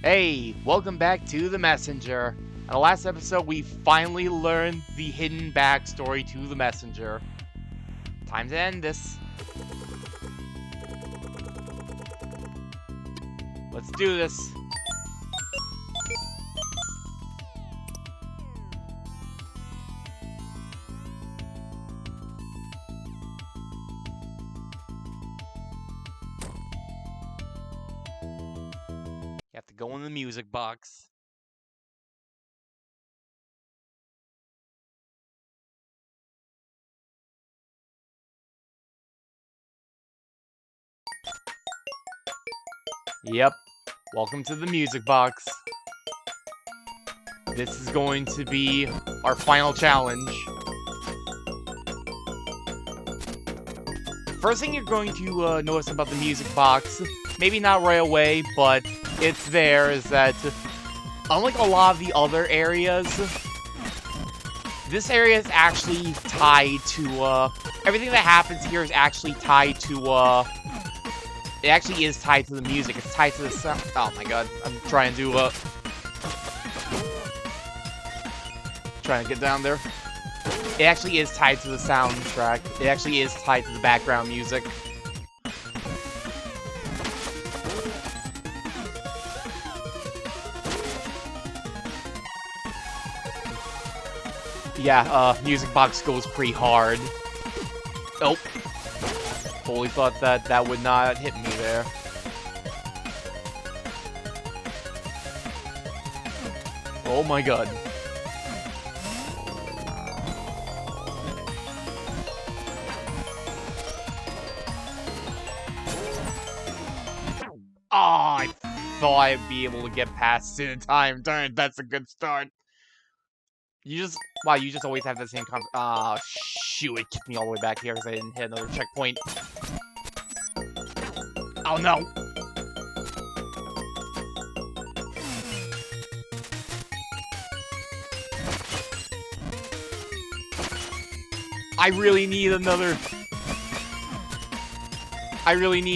Hey, welcome back to The Messenger. In the last episode, we finally learned the hidden backstory to the Messenger. Time to end this. Let's do this. You have to go in the music box. Yep. Welcome to the music box. This is going to be our final challenge. First thing you're going to notice about the music box, maybe not right away, but it's there, is that unlike a lot of the other areas, this area is actually tied to, everything that happens here is actually tied to, it actually is tied to the music. It's tied to the sound. Oh my god, I'm trying to, trying to get down there. It actually is tied to the soundtrack. It actually is tied to the background music. Yeah, music box goes pretty hard. Oh. Fully thought that that would not hit me there. Oh my god. Oh, I thought I'd be able to get past it in time. Darn it, that's a good start. Wow, you just always have the same shoot, it kicked me all the way back here because I didn't hit another checkpoint. Oh no! I really need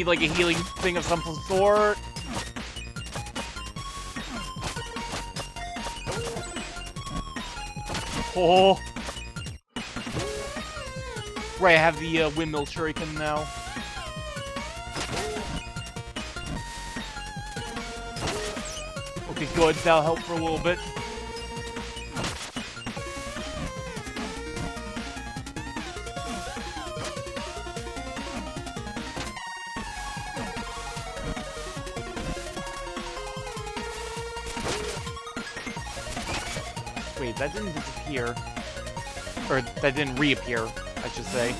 like a healing thing of some sort. Oh. Right, I have the windmill shuriken now. Okay, good. That'll help for a little bit. Wait, that didn't disappear. Or, that didn't reappear, I should say.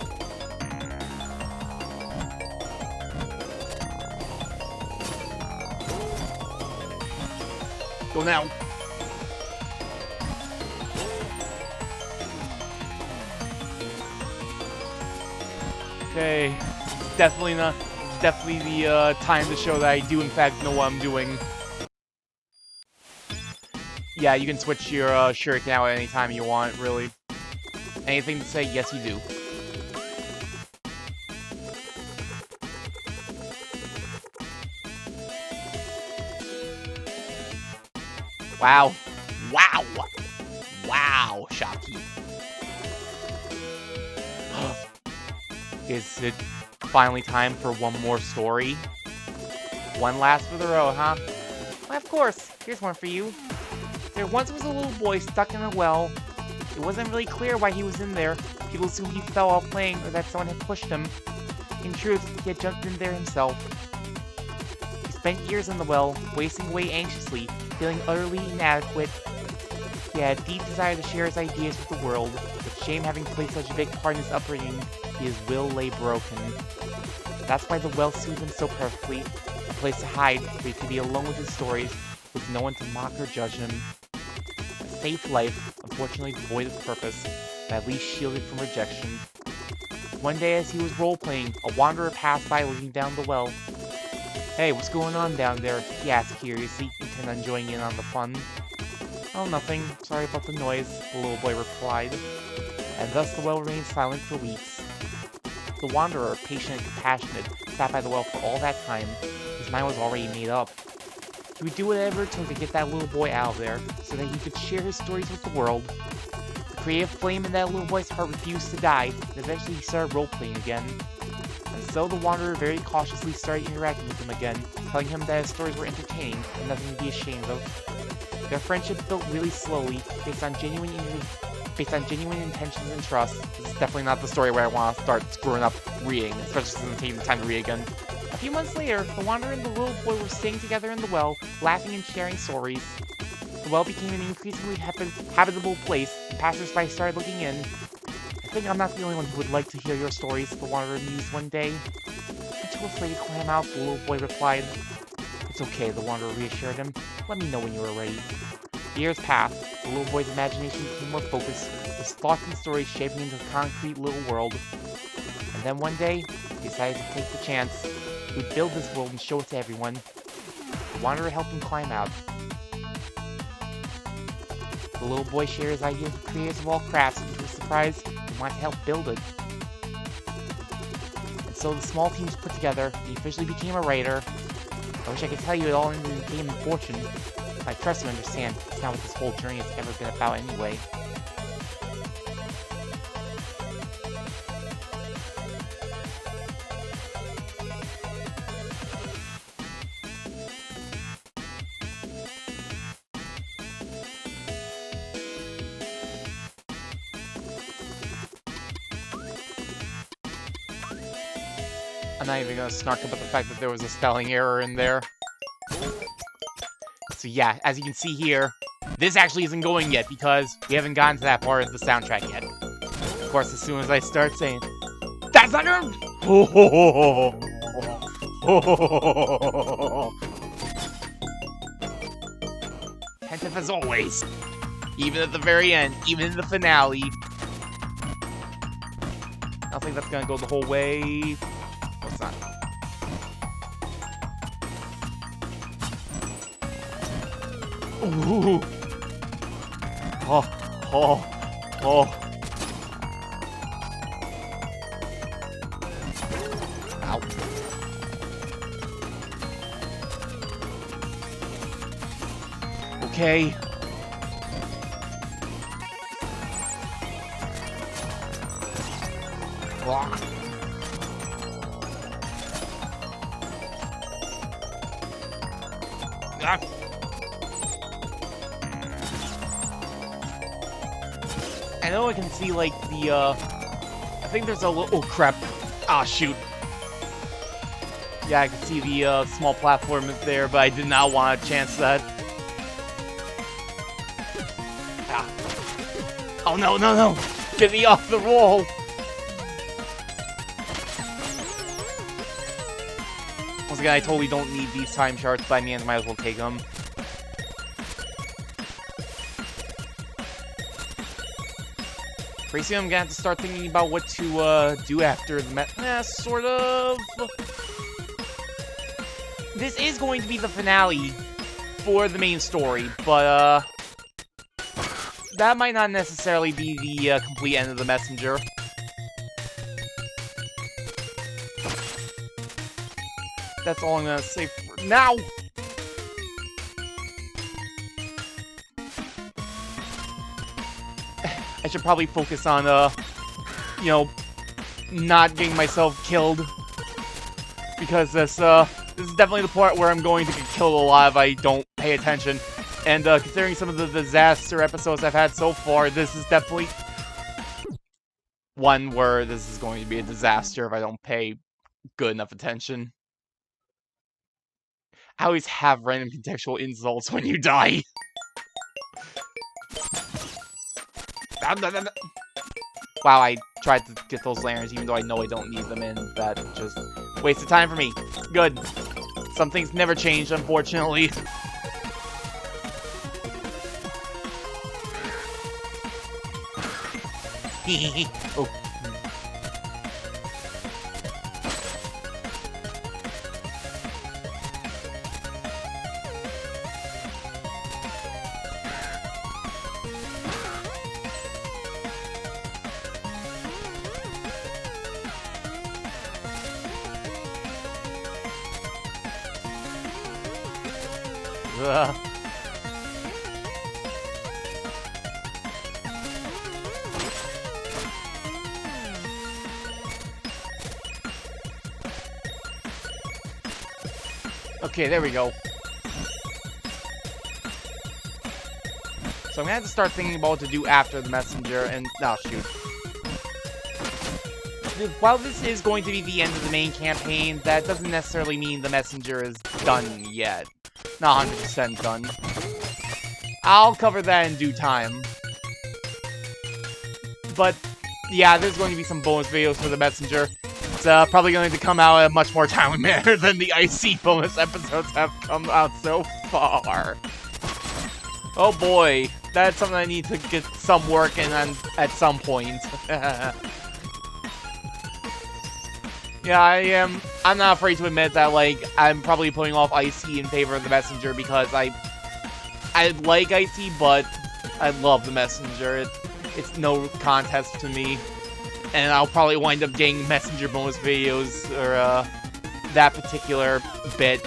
Go now. Okay. Definitely the time to show that I do in fact know what I'm doing. Yeah, you can switch your shuriken out at any time you want, really. Anything to say? Yes, you do. Wow. Wow! Wow, Shaki. Is it finally time for one more story? One last for the road, huh? Why, of course. Here's one for you. There once was a little boy stuck in a well. It wasn't really clear why he was in there. People assumed he fell while playing or that someone had pushed him. In truth, he had jumped in there himself. He spent years in the well, wasting away anxiously, feeling utterly inadequate. He had a deep desire to share his ideas with the world. With shame having played such a big part in his upbringing, his will lay broken. That's why the well suited him so perfectly. A place to hide, where he could be alone with his stories, with no one to mock or judge him. A safe life, unfortunately devoid of purpose, but at least shielded from rejection. One day as he was role-playing, a wanderer passed by looking down the well. Hey, what's going on down there? He asked curiously, intent on joining in on the fun. Oh, nothing. Sorry about the noise, the little boy replied. And thus the well remained silent for weeks. The wanderer, patient and compassionate, sat by the well for all that time. His mind was already made up. He would do whatever it took to get that little boy out of there, so that he could share his stories with the world. The creative flame in that little boy's heart refused to die, and eventually he started role-playing again. And so the Wanderer very cautiously started interacting with him again, telling him that his stories were entertaining and nothing to be ashamed of. Their friendship built really slowly, based on genuine intentions and trust. This is definitely not the story where I want to start screwing up reading, especially since I'm taking the time to read again. A few months later, the Wanderer and the little boy were staying together in the well, laughing and sharing stories. The well became an increasingly habitable place, and passers-by started looking in. I think I'm not the only one who would like to hear your stories, the Wanderer mused one day. I'm too afraid to climb out, the little boy replied. It's okay, the Wanderer reassured him. Let me know when you are ready. Years passed. The little boy's imagination became more focused, his thoughts and stories shaping into a concrete little world. And then one day, he decided to take the chance. He would build this world and show it to everyone. The Wanderer helped him climb out. The little boy shared his ideas with creators of all crafts, and to his surprise, he wanted to help build it. And so the small team was put together, and he officially became a writer. I wish I could tell you it all ended in fame and fortune. I trust you understand, it's not what this whole journey has ever been about anyway. I'm not even gonna snark about the fact that there was a spelling error in there. So yeah, as you can see here, this actually isn't going yet because we haven't gotten to that part of the soundtrack yet. Of course, as soon as I start saying, "That's not good!" Attentive as always. Even at the very end, even in the finale. I don't think that's gonna go the whole way. No, it's not. Ooh. Oh. Ow. Okay. Ah. I know I can see, like, the, I think there's a little... Oh, crap. Ah, shoot. Yeah, I can see the, small platform is there, but I did not want to chance that. Ah. Oh, no. Get me off the wall! Once again, I totally don't need these time charts, but I mean, I might as well take them. Pretty soon I'm gonna have to start thinking about what to do after the sort of. This is going to be the finale for the main story, but that might not necessarily be the complete end of the messenger. That's all I'm gonna say for now. I should probably focus on, you know, not getting myself killed. Because this is definitely the part where I'm going to get killed alive if I don't pay attention. And, considering some of the disaster episodes I've had so far, this is definitely one where this is going to be a disaster if I don't pay good enough attention. I always have random contextual insults when you die. Wow, I tried to get those lanterns even though I know I don't need them in. That just wasted time for me. Good. Some things never change, unfortunately. Oh. Ugh. Okay, there we go. So I'm gonna have to start thinking about what to do after the messenger, and oh shoot. While this is going to be the end of the main campaign, that doesn't necessarily mean the messenger is done yet. Not 100% done. I'll cover that in due time. But yeah, there's going to be some bonus videos for the messenger. It's probably going to come out in a much more timely manner than the IC bonus episodes have come out so far. Oh boy, that's something I need to get some work in on at some point. Yeah, I'm not afraid to admit that, like, I'm probably putting off IC in favor of the messenger because I like IC, but I love the messenger. It's no contest to me. And I'll probably wind up getting messenger bonus videos, or, that particular bit.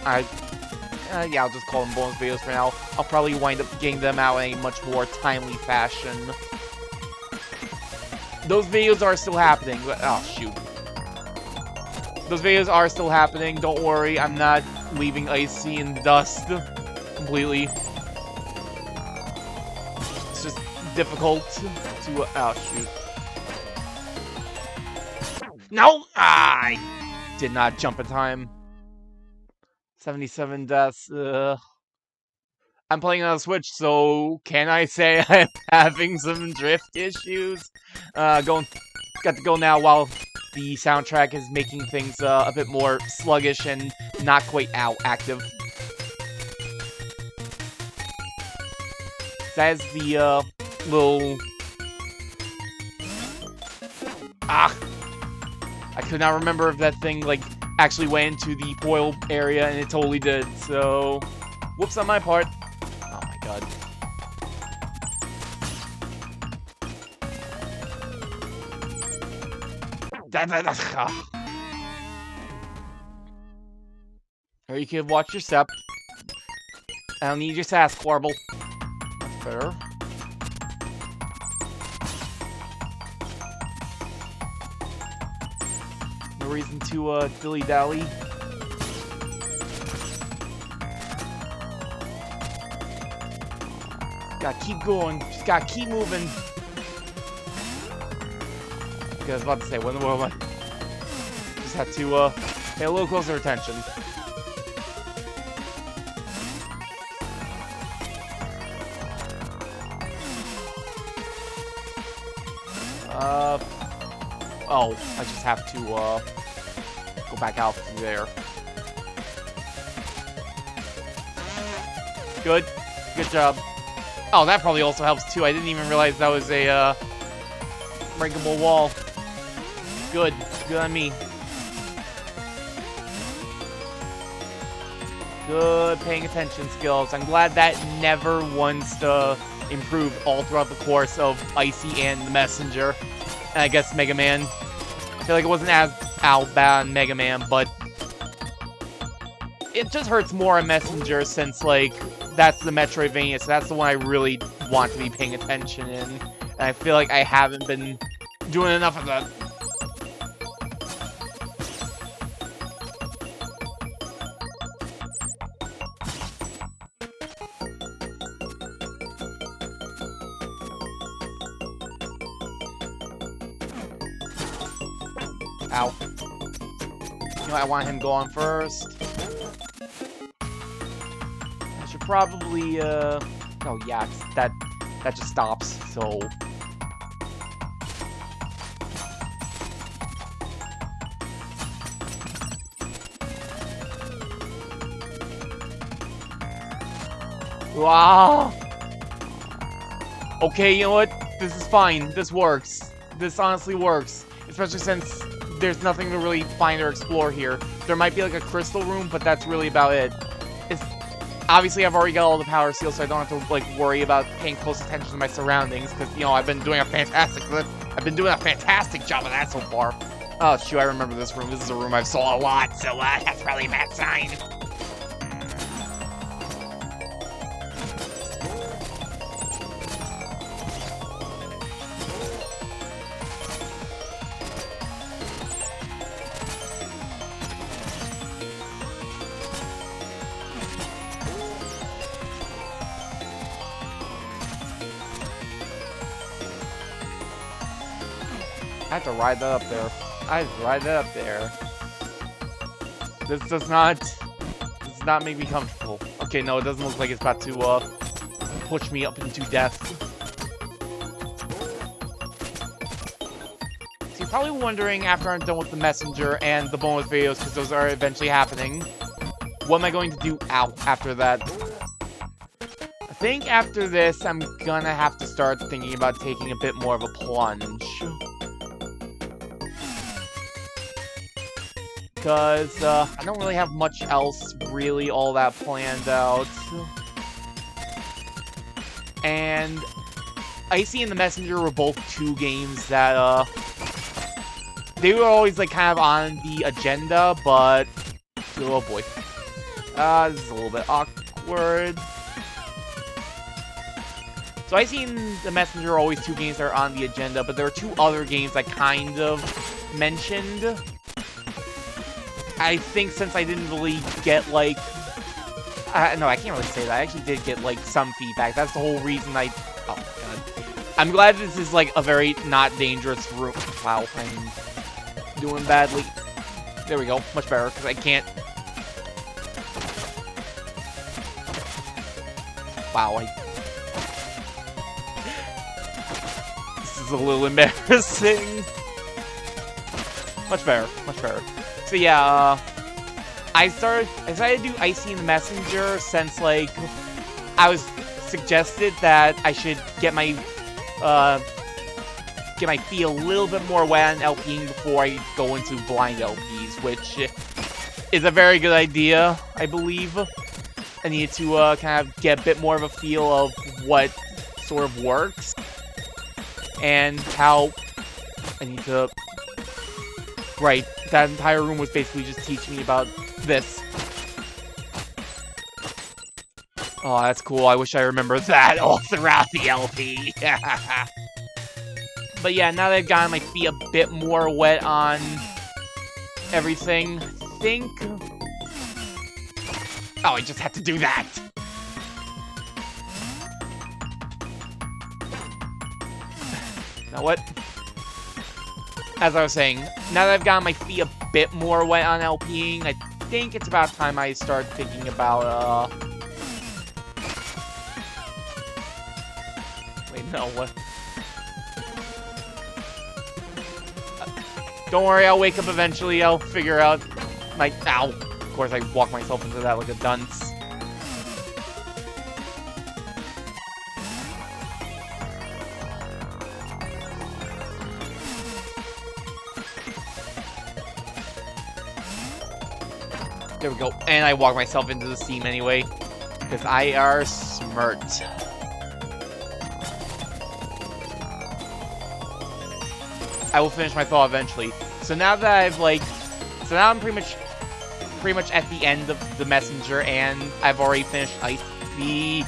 Yeah, I'll just call them bonus videos for now. I'll probably wind up getting them out in a much more timely fashion. Those videos are still happening, but, oh, shoot. Those videos are still happening, don't worry, I'm not leaving IC in the dust completely. It's just difficult to, oh, shoot. No! I did not jump in time. 77 deaths, I'm playing on a Switch, so can I say I'm having some drift issues? Got to go now while the soundtrack is making things a bit more sluggish and not quite active. That is the little... Ah! I could not remember if that thing, like, actually went into the foil area, and it totally did, so... Whoops on my part. Oh my god. Or you could watch your step. I don't need your sass, Quarble. That's better. No reason to, dilly-dally. Gotta keep going. Just gotta keep moving. Okay, I was about to say, when the world... Just had to, pay a little closer attention. Oh, I just have to, go back out through there. Good. Good job. Oh, that probably also helps, too. I didn't even realize that was a, breakable wall. Good. Good on me. Good paying attention skills. I'm glad that never once improved all throughout the course of Icy and the Messenger. And I guess Mega Man. I feel like it wasn't as bad on Mega Man, but it just hurts more on Messenger since, like, that's the Metroidvania, so that's the one I really want to be paying attention in. And I feel like I haven't been doing enough of that. Ow. You know, I want him to go on first. I should probably, oh yeah, that just stops, so... Wow! Okay, you know what? This is fine. This works. This honestly works. Especially since there's nothing to really find or explore here. There might be like a crystal room, but that's really about it. It's obviously I've already got all the power seals, so I don't have to like worry about paying close attention to my surroundings, because you know I've been doing a fantastic job of that so far. Oh shoot, I remember this room. This is a room I've saw a lot, so that's probably a bad sign. I have to ride that up there. I have to ride that up there. This does not make me comfortable. Okay, no, it doesn't look like it's about to push me up into death. So you're probably wondering, after I'm done with the messenger and the bonus videos, because those are eventually happening, what am I going to do after that? I think after this, I'm gonna have to start thinking about taking a bit more of a plunge. Because I don't really have much else really all that planned out. And Icy and the Messenger were both two games that they were always like kind of on the agenda, but oh boy. This is a little bit awkward. So Icy and the Messenger are always two games that are on the agenda, but there are two other games I kind of mentioned. I think since I didn't really get, like... no, I can't really say that. I actually did get, like, some feedback. That's the whole reason I... Oh, God. I'm glad this is, like, a very not dangerous room. Wow, I'm doing badly. There we go. Much better, because I can't... Wow, This is a little embarrassing. Much better. Much better. So yeah, I decided to do Icy and the Messenger since, like, I was suggested that I should get my feet a little bit more wet on LPing before I go into blind LPs, which is a very good idea, I believe. I need to kind of get a bit more of a feel of what sort of works and how I need to... Right, that entire room was basically just teaching me about this. Oh, that's cool. I wish I remembered that all throughout the LP. But yeah, now that I've gotten my feet a bit more wet on everything, I think... Oh, I just had to do that! Now what? As I was saying, now that I've gotten my feet a bit more wet on LPing, I think it's about time I start thinking about, Wait, no, what? Don't worry, I'll wake up eventually, I'll figure out my... Ow! Of course, I walked myself into that like a dunce. There we go. And I walked myself into the steam anyway. Because I are smart. I will finish my thought eventually. So now that I've like... So now I'm pretty much at the end of the Messenger, and I've already finished Icy.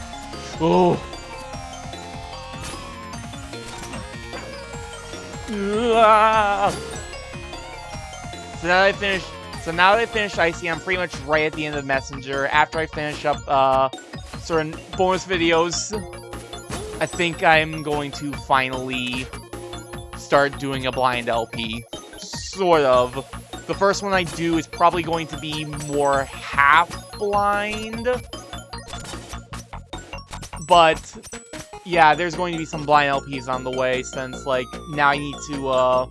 Oh. So now that I finished Icy, I'm pretty much right at the end of the Messenger. After I finish up certain bonus videos, I think I'm going to finally start doing a blind LP. Sort of. The first one I do is probably going to be more half-blind. But, yeah, there's going to be some blind LPs on the way, since, like, now I need to,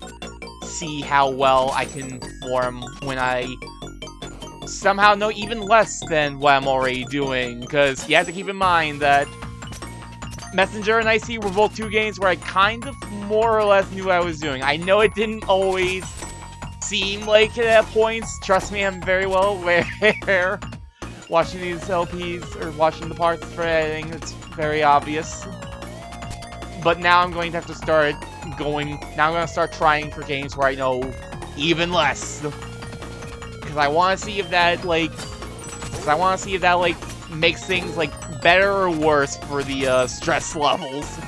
see how well I can perform when I somehow know even less than what I'm already doing, because you have to keep in mind that Messenger and Icy were both two games where I kind of more or less knew what I was doing. I know it didn't always seem like it at points. Trust me, I'm very well aware. Watching these LPs, or watching the parts for editing, it's very obvious. But now I'm going to have to start now I'm going to start trying for games where I know even less. Because I want to see if that, like, makes things, like, better or worse for the, stress levels.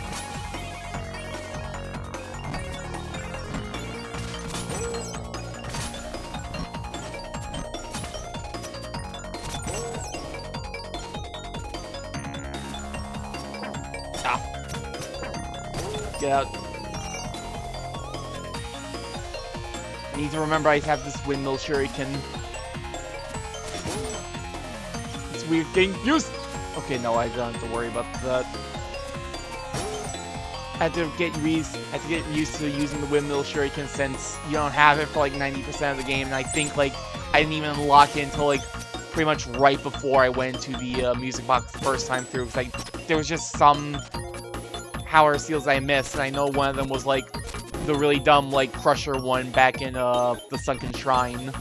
Get out. I need to remember I have this windmill shuriken. It's weird getting used. Okay, no, I don't have to worry about that. I have to get used to using the windmill shuriken since you don't have it for like 90% of the game, and I think like I didn't even unlock it until like pretty much right before I went to the music box the first time through. Cause like there was just some power seals I missed, and I know one of them was like the really dumb like crusher one back in the Sunken Shrine.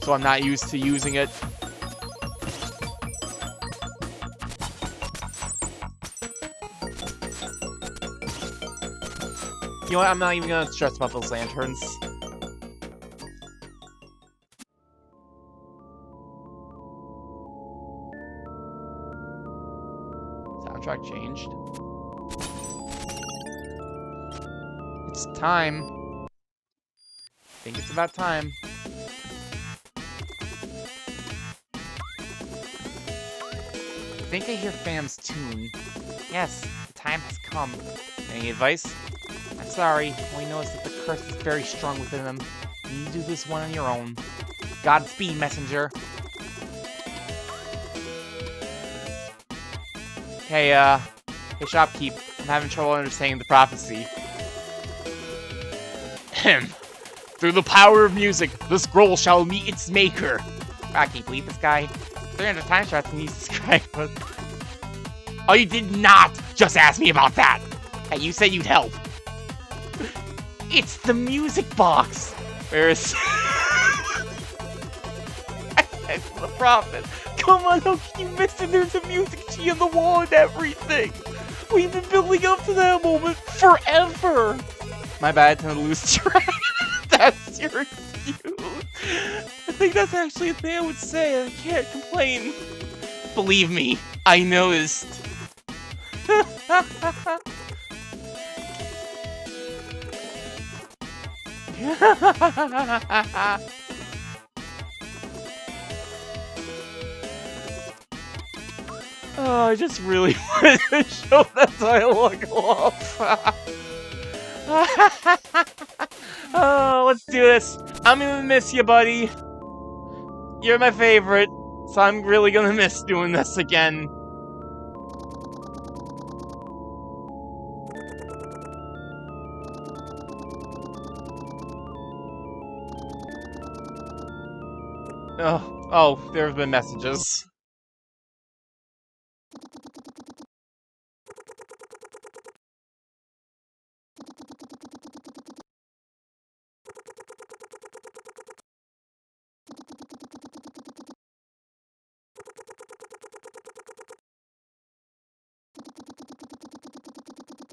So I'm not used to using it. You know what? I'm not even gonna stress about those lanterns. Soundtrack changed. It's time. I think it's about time. I think I hear Fam's tune. Yes, the time has come. Any advice? I'm sorry, we noticed that the curse is very strong within them. You need to do this one on your own. Godspeed, messenger. Hey, shopkeep, I'm having trouble understanding the prophecy. Through the power of music, the scroll shall meet its maker. I can't believe this guy. 300 time shots and he's described. Oh, you did not just ask me about that. Hey, you said you'd help. It's the music box. Where is the prophet? Come on, how can you miss it? There's a music key on the wall and everything. We've been building up to that moment forever. My bad, I tend to lose track. That's your excuse. I think that's actually a thing I would say. I can't complain. Believe me, I noticed. Oh, I just really wanted to show that dialogue off. Oh, let's do this. I'm gonna miss you, buddy. You're my favorite, so I'm really gonna miss doing this again. Oh, there have been messages.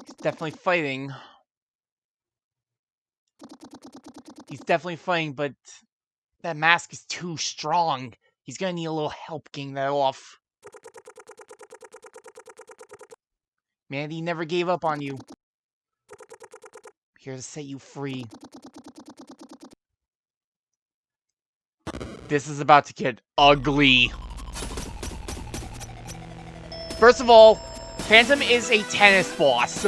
He's definitely fighting. He's definitely fighting, but that mask is too strong. He's gonna need a little help getting that off. Man, he never gave up on you. I'm here to set you free. This is about to get ugly. First of all, Phantom is a tennis boss.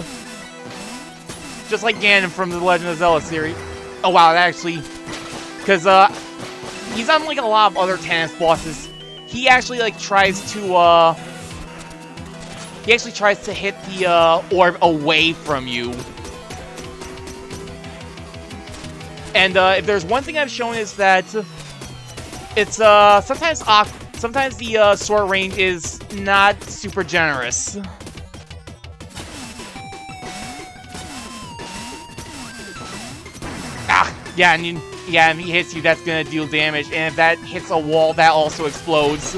Just like Ganon from the Legend of Zelda series. Oh wow, that actually... Because, he's unlike a lot of other tennis bosses. He actually, like, tries to, He actually tries to hit the, orb away from you. And, if there's one thing I've shown is that... It's, sometimes the, sword range is not super generous. Yeah, and if he hits you, that's gonna deal damage, and if that hits a wall, that also explodes.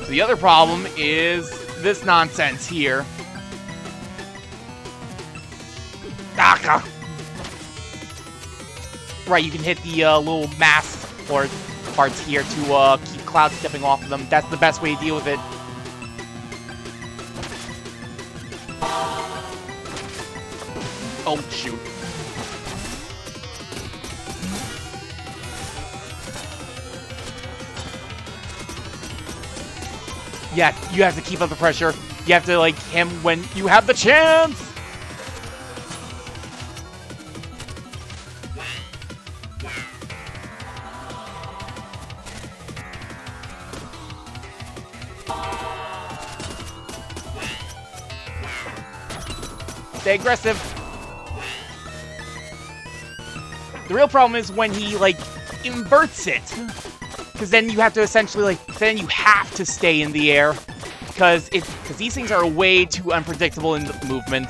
So the other problem is this nonsense here. Right, you can hit the little mass or parts here to keep Cloud stepping off of them. That's the best way to deal with it. Oh, shoot. Yeah, you have to keep up the pressure. You have to, like, him when you have the chance! Stay aggressive. The real problem is when he, like, inverts it. Because then you have to essentially, like, then you have to stay in the air. Because these things are way too unpredictable in the movement.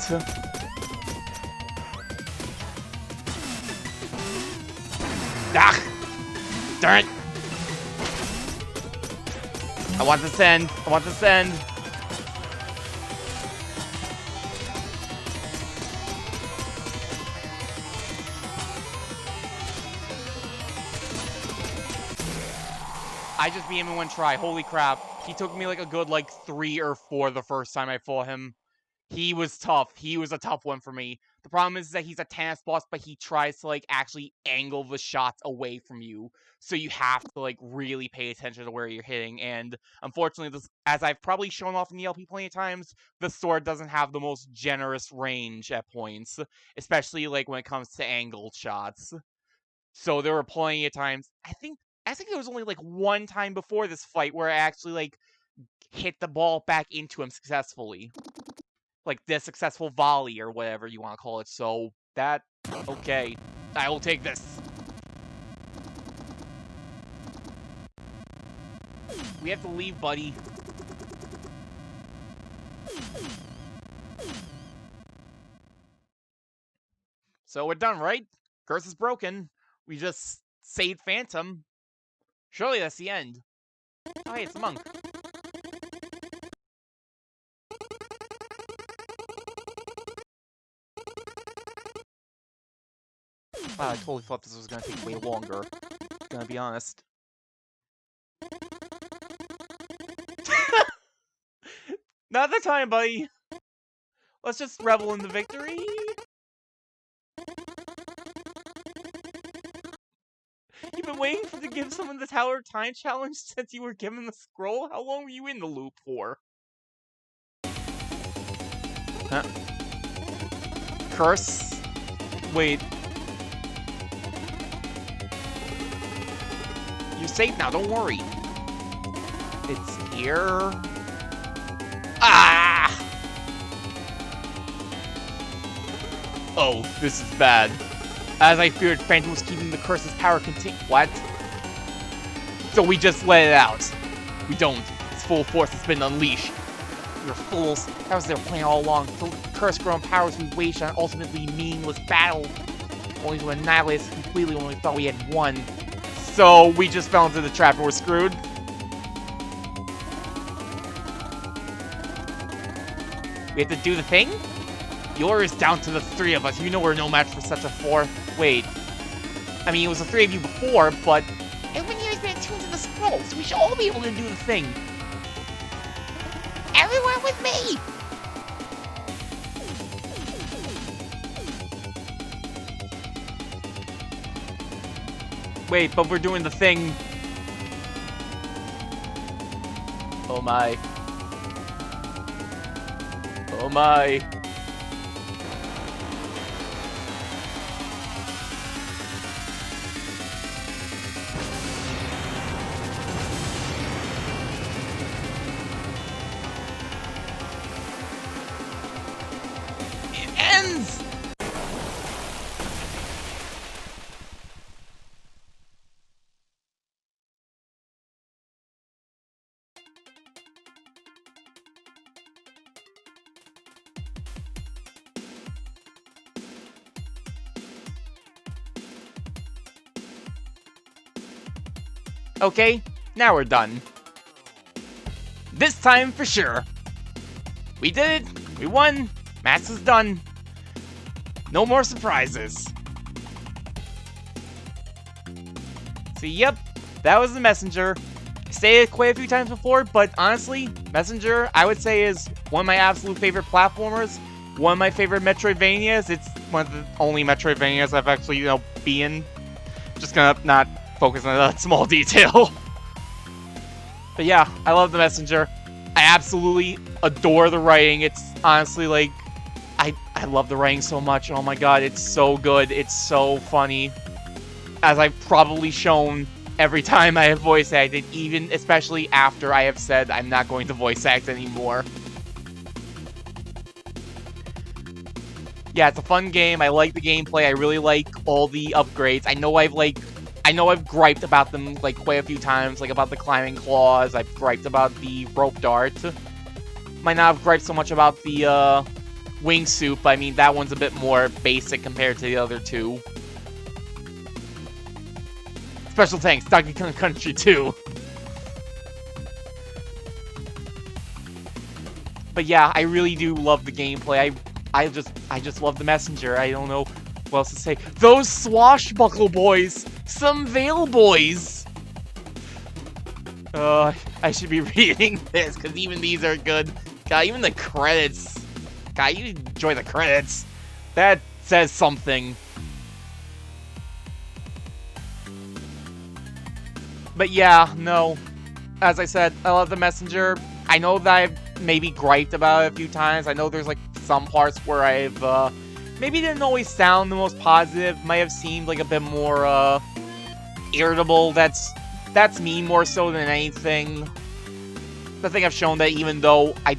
Ah! Darn it! I want this end. I want this end. I just beat him in one try. Holy crap. He took me like a good, like, 3 or 4 the first time I fought him. He was tough. He was a tough one for me. The problem is that he's a task boss, but he tries to, like, actually angle the shots away from you. So you have to, like, really pay attention to where you're hitting. And unfortunately, this, as I've probably shown off in the LP plenty of times, the sword doesn't have the most generous range at points. Especially, like, when it comes to angled shots. So there were plenty of times. I think there was only, like, one time before this fight where I actually, like, hit the ball back into him successfully. Like, the successful volley, or whatever you want to call it. So, that... okay. I will take this. We have to leave, buddy. So, we're done, right? Curse is broken. We just saved Phantom. Surely that's the end. Oh, hey, it's a monk. Wow, I totally thought this was gonna take way longer. Gonna be honest. Not the time, buddy. Let's just revel in the victory. You've been waiting to give someone the Tower of Time challenge since you were given the scroll? How long were you in the loop for? Huh? Curse? Wait. You're safe now, don't worry. It's here. Ah! Oh, this is bad. As I feared, Phantom was keeping the curse's power contained. What? So we just let it out. We don't. Its full force has been unleashed. You're fools. That was their plan all along. The curse-grown powers we waged on an ultimately meaningless battle. Only to annihilate us completely when we thought we had won. So we just fell into the trap and we're screwed. We have to do the thing? The order is down to the 3 of us. You know we're no match for such a 4. Wait. I mean, it was the 3 of you before, but... everyone here has been attuned to the scroll, so we should all be able to do the thing. Everyone with me! Wait, but we're doing the thing. Oh my. Oh my. It ends! Okay, now we're done. This time for sure. We did it. We won. Match is done. No more surprises. So yep, that was the Messenger. I stated it quite a few times before, but honestly, Messenger, I would say, is one of my absolute favorite platformers. One of my favorite Metroidvanias. It's one of the only Metroidvanias I've actually, been. Just gonna not focus on that small detail. But yeah, I love the Messenger. I absolutely adore the writing. It's honestly like, I love the writing so much. Oh my god, it's so good. It's so funny. As I've probably shown every time I have voice acted, even especially after I have said I'm not going to voice act anymore. Yeah, it's a fun game. I like the gameplay. I really like all the upgrades. I know I've griped about them like quite a few times, like about the climbing claws. I've griped about the rope dart. Might not have griped so much about the wingsuit, but I mean that one's a bit more basic compared to the other two. Special thanks, Donkey Kong Country 2. But yeah, I really do love the gameplay. I just love the messenger. I don't know what else to say. Those swashbuckle boys! Some Veil boys! I should be reading this, because even these are good. God, even the credits. God, you enjoy the credits. That says something. But yeah, no. As I said, I love the messenger. I know that I've maybe griped about it a few times. I know there's like some parts where I've maybe didn't always sound the most positive. Might have seemed like a bit more irritable. That's me more so than anything. I think I've shown that even though I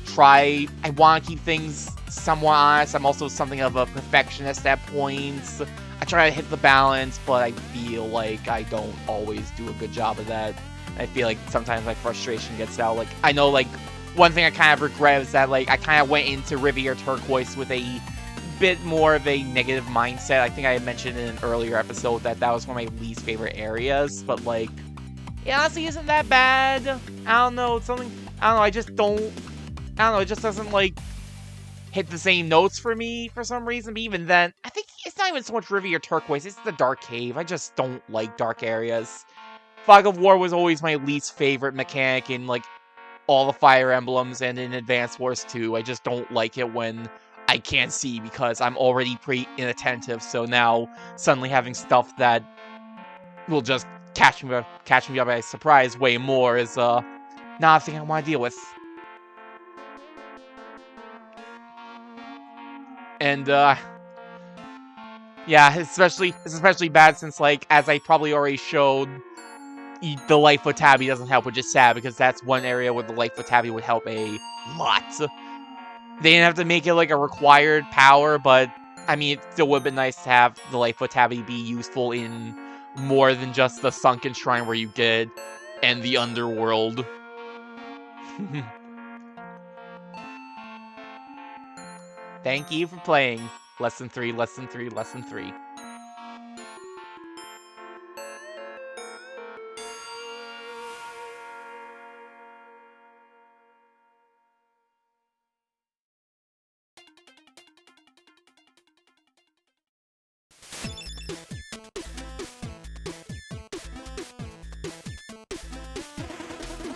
want to keep things somewhat honest, I'm also something of a perfectionist at points. I try to hit the balance, but I feel like I don't always do a good job of that. I feel like sometimes my frustration gets out. Like, I know, like, one thing I kind of regret is that, like, I kind of went into Riviera Turquoise with a bit more of a negative mindset. I think I had mentioned in an earlier episode that that was one of my least favorite areas, but, like, it honestly isn't that bad. I don't know, it's something, I don't know, it just doesn't, like, hit the same notes for me for some reason, but even then, I think it's not even so much Riviera Turquoise, it's the Dark Cave. I just don't like dark areas. Fog of War was always my least favorite mechanic in, like, all the Fire Emblems and in Advance Wars 2. I just don't like it when I can't see because I'm already pretty inattentive, so now suddenly having stuff that will just catch me by surprise way more is, not a thing I want to deal with. And, yeah, it's especially bad since, like, as I probably already showed, the Lightfoot Tabby doesn't help, which is sad, because that's one area where the Lightfoot Tabby would help a lot. They didn't have to make it, like, a required power, but, I mean, it still would have been nice to have the Lightfoot Tabby be useful in more than just the Sunken Shrine where you get and the Underworld. Thank you for playing. Lesson 3, Lesson 3, Lesson 3.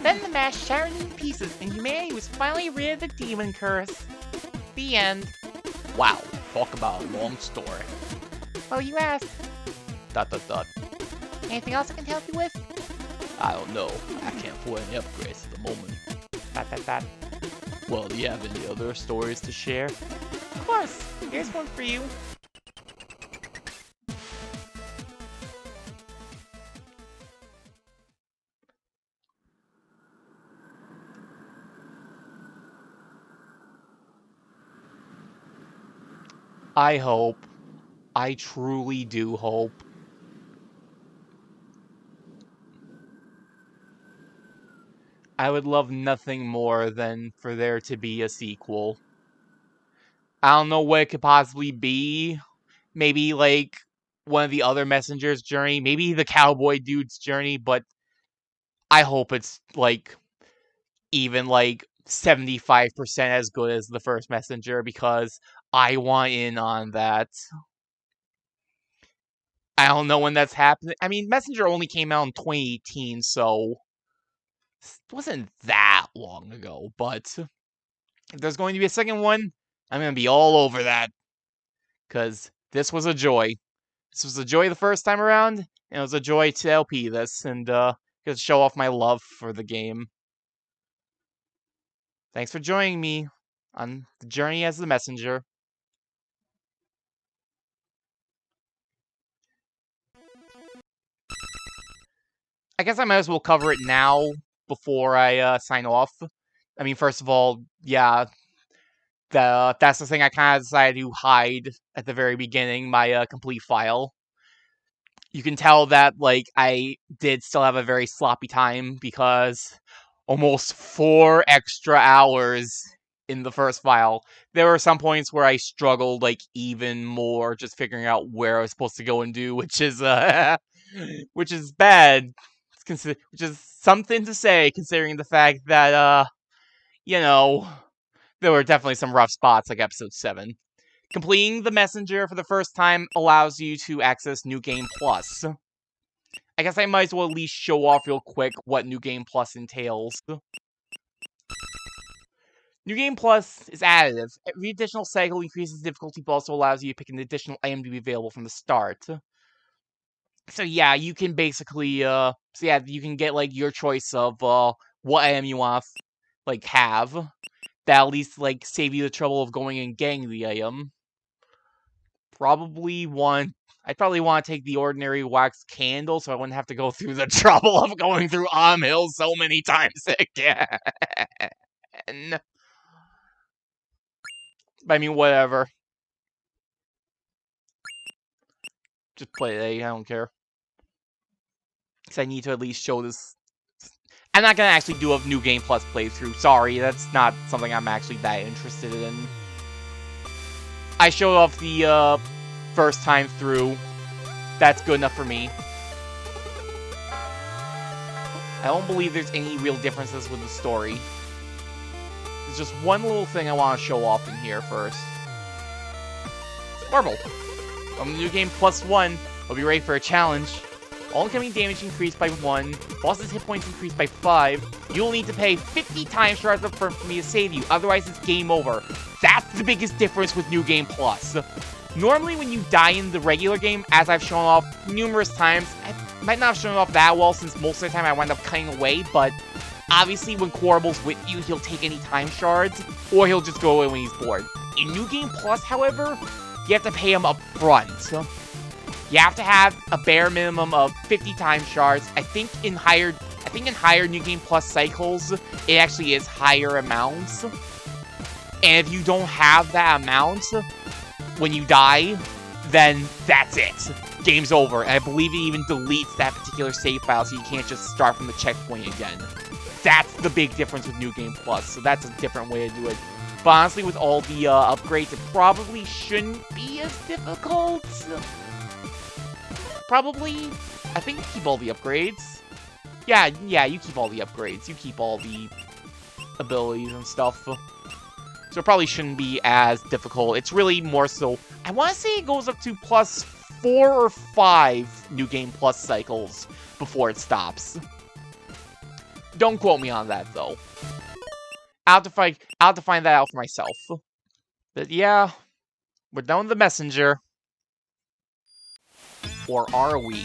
Then the mass shattered in pieces, and humanity was finally rid of the demon curse. The end. Wow, talk about a long story. Well, you asked. ... Anything else I can help you with? I don't know. I can't afford any upgrades at the moment. ... Well, do you have any other stories to share? Of course. Here's one for you. I hope. I truly do hope. I would love nothing more than for there to be a sequel. I don't know what it could possibly be. Maybe, like, one of the other messengers' journey. Maybe the cowboy dude's journey, but I hope it's, like, even, like, 75% as good as the first messenger, because I want in on that. I don't know when that's happening. I mean, Messenger only came out in 2018, so it wasn't that long ago, but if there's going to be a second one, I'm going to be all over that, because this was a joy. This was a joy the first time around, and it was a joy to LP this, and just show off my love for the game. Thanks for joining me on the journey as the messenger. I guess I might as well cover it now before I sign off. I mean, first of all, yeah, That's the thing I kind of decided to hide at the very beginning, my complete file. You can tell that, like, I did still have a very sloppy time because almost 4 extra hours in the first file. There were some points where I struggled, like, even more just figuring out where I was supposed to go and do, which is, which is bad. Which is something to say, considering the fact that, you know, there were definitely some rough spots, like episode 7. Completing the messenger for the first time allows you to access New Game Plus. I guess I might as well at least show off real quick what New Game Plus entails. New Game Plus is additive. Every additional cycle increases difficulty, but also allows you to pick an additional item to be available from the start. So yeah, you can basically, you can get, like, your choice of, what item you want to, like, have. That at least, like, save you the trouble of going and getting the item. I'd probably want to take the ordinary wax candle so I wouldn't have to go through the trouble of going through Hill so many times again. But I mean, whatever. Just play it, I don't care. Because I need to at least show this. I'm not going to actually do a New Game Plus playthrough. Sorry, that's not something I'm actually that interested in. I showed off the first time through. That's good enough for me. I don't believe there's any real differences with the story. There's just one little thing I want to show off in here first. Marble. From the New Game Plus 1, we'll be ready for a challenge. All incoming damage increased by 1, bosses' hit points increased by 5. You'll need to pay 50 time shards up front for me to save you, otherwise it's game over. That's the biggest difference with New Game Plus. Normally when you die in the regular game, as I've shown off numerous times, I might not have shown off that well since most of the time I wind up cutting away, but obviously when Quarble's with you, he'll take any time shards, or he'll just go away when he's bored. In New Game Plus, however, you have to pay him up front. You have to have a bare minimum of 50 time shards. I think in higher New Game Plus cycles, it actually is higher amounts. And if you don't have that amount when you die, then that's it. Game's over. And I believe it even deletes that particular save file, so you can't just start from the checkpoint again. That's the big difference with New Game Plus, so that's a different way to do it. But honestly, with all the upgrades, it probably shouldn't be as difficult. Probably. I think you keep all the upgrades. Yeah, you keep all the upgrades. You keep all the abilities and stuff. So it probably shouldn't be as difficult. It's really more so... I want to say it goes up to plus 4 or 5 New Game Plus cycles before it stops. Don't quote me on that, though. I'll have to find that out for myself. But yeah, we're done with the messenger. Or are we?